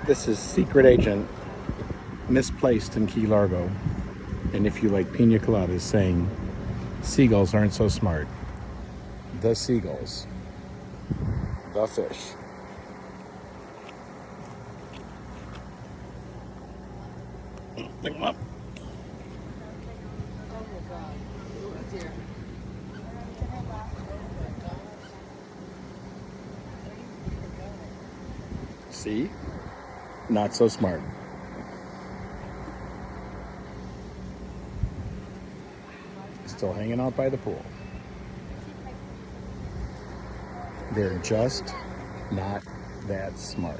This is Secret Agent misplaced in Key Largo. And if you like pina coladas, saying seagulls aren't so smart. The seagulls. The fish. Pick 'em up. See? Not so smart. Still hanging out by the pool. They're just not that smart.